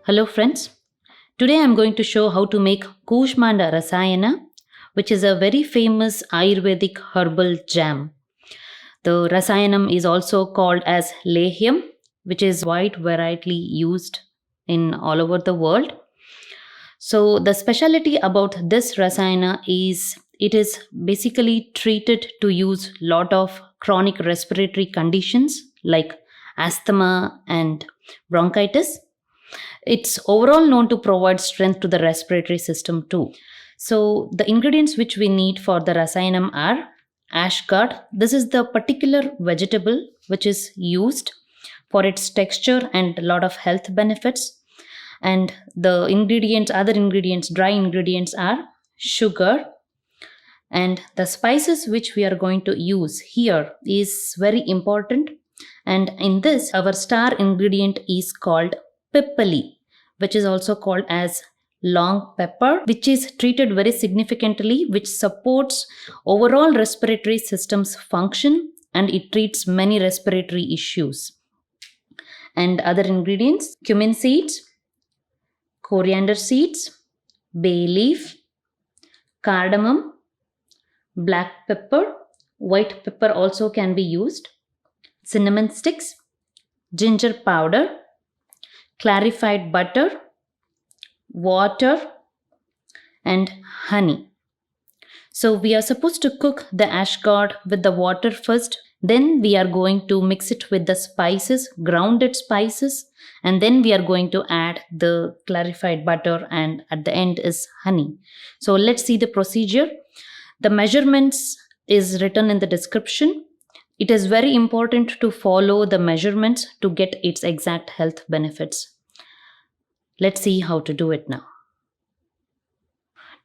Hello friends, today I am going to show how to make Kushmanda Rasayana, which is a very famous Ayurvedic herbal jam. The Rasayanam is also called as Lehyam, which is quite widely used in all over the world. So the specialty about this Rasayana is it is basically treated to use lot of chronic respiratory conditions like asthma and bronchitis. It's overall known to provide strength to the respiratory system too. So the ingredients which we need for the rasayanam are ashgard. This is the particular vegetable which is used for its texture and a lot of health benefits. And the ingredients, other ingredients, dry ingredients are sugar. And the spices which we are going to use here is very important. And in this, our star ingredient is called pippali, which is also called as long pepper, which is treated very significantly, which supports overall respiratory system's function and it treats many respiratory issues. And other ingredients, cumin seeds, coriander seeds, bay leaf, cardamom, black pepper, white pepper also can be used, cinnamon sticks, ginger powder, clarified butter, water, and honey. So we are supposed to cook the ashgard with the water first. Then we are going to mix it with the spices, grounded spices, and then we are going to add the clarified butter, and at the end is honey. So let's see the procedure. The measurements is written in the description. It is very important to follow the measurements to get its exact health benefits. Let's see how to do it now.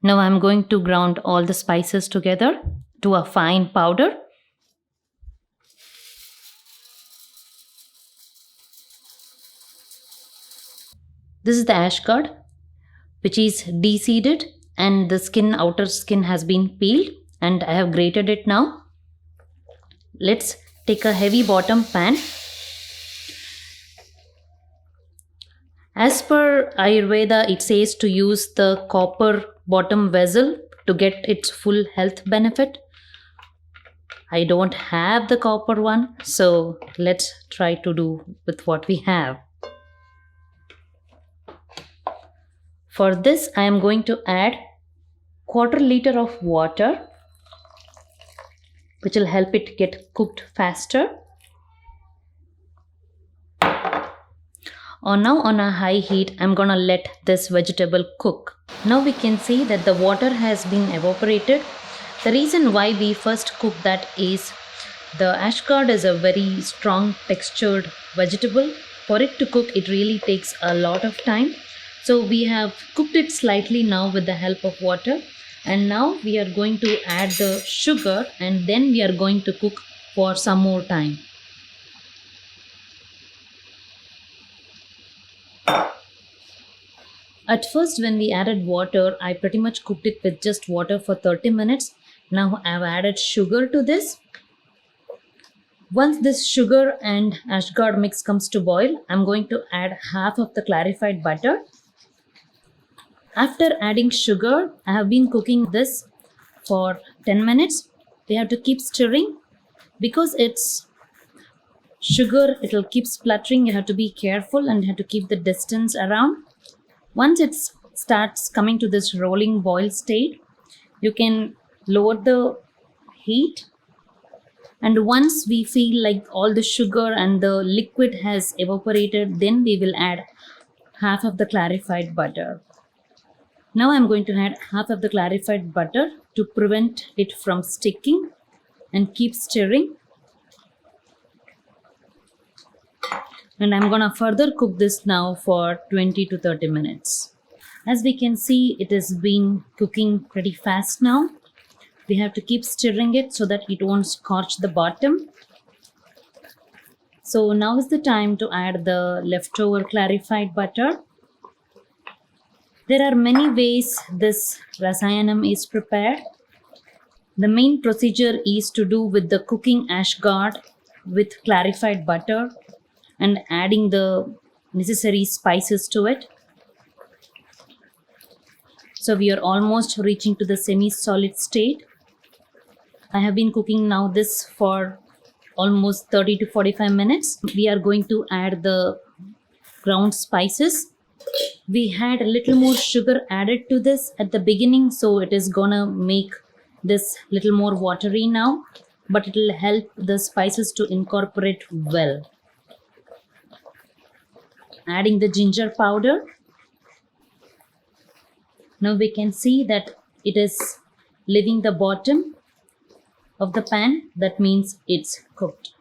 Now I'm going to ground all the spices together to a fine powder. This is the ashgard, which is de-seeded and the outer skin has been peeled, and I have grated it now. Let's take a heavy bottom pan. As per Ayurveda, it says to use the copper bottom vessel to get its full health benefit. I don't have the copper one, so let's try to do with what we have. For this, I am going to add quarter liter of water, which will help it get cooked faster. Now on a high heat, I'm gonna let this vegetable cook. Now we can see that the water has been evaporated. The reason why we first cook that is the ashgard is a very strong textured vegetable. For it to cook, it really takes a lot of time. So we have cooked it slightly now with the help of water. And now we are going to add the sugar and then we are going to cook for some more time. At first, when we added water, I pretty much cooked it with just water for 30 minutes. Now I've added sugar to this. Once this sugar and ashgard mix comes to boil, I'm going to add half of the clarified butter. After adding sugar, I have been cooking this for 10 minutes. We have to keep stirring because it's sugar, it will keep spluttering. You have to be careful and you have to keep the distance around. Once it starts coming to this rolling boil state, you can lower the heat. And once we feel like all the sugar and the liquid has evaporated, then we will add half of the clarified butter. Now I'm going to add half of the clarified butter to prevent it from sticking and keep stirring. And I'm gonna further cook this now for 20 to 30 minutes. As we can see, it has been cooking pretty fast now. We have to keep stirring it so that it won't scorch the bottom. So now is the time to add the leftover clarified butter. There are many ways this rasayanam is prepared. The main procedure is to do with the cooking ash gourd with clarified butter and adding the necessary spices to it. So we are almost reaching to the semi-solid state. I have been cooking now this for almost 30 to 45 minutes. We are going to add the ground spices. We had a little more sugar added to this at the beginning, so it is gonna make this little more watery now, but it will help the spices to incorporate well. Adding the ginger powder. Now we can see that it is leaving the bottom of the pan. That means it's cooked.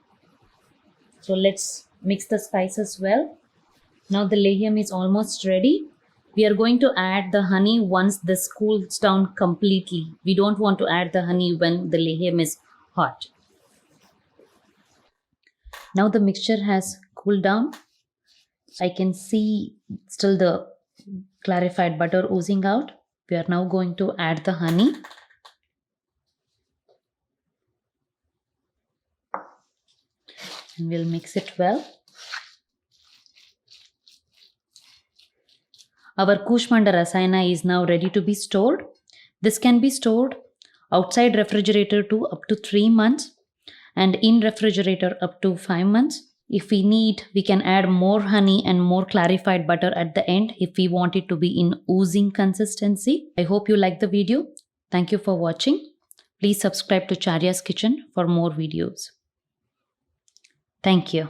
So let's mix the spices well. Now the lehyam is almost ready. We are going to add the honey once this cools down completely. We don't want to add the honey when the lehyam is hot. Now the mixture has cooled down. I can see still the clarified butter oozing out. We are now going to add the honey. And we'll mix it well. Our Kushmanda Rasayana is now ready to be stored. This can be stored outside refrigerator to up to 3 months and in refrigerator up to 5 months. If we need, we can add more honey and more clarified butter at the end if we want it to be in oozing consistency. I hope you like the video. Thank you for watching. Please subscribe to Charya's Kitchen for more videos. Thank you.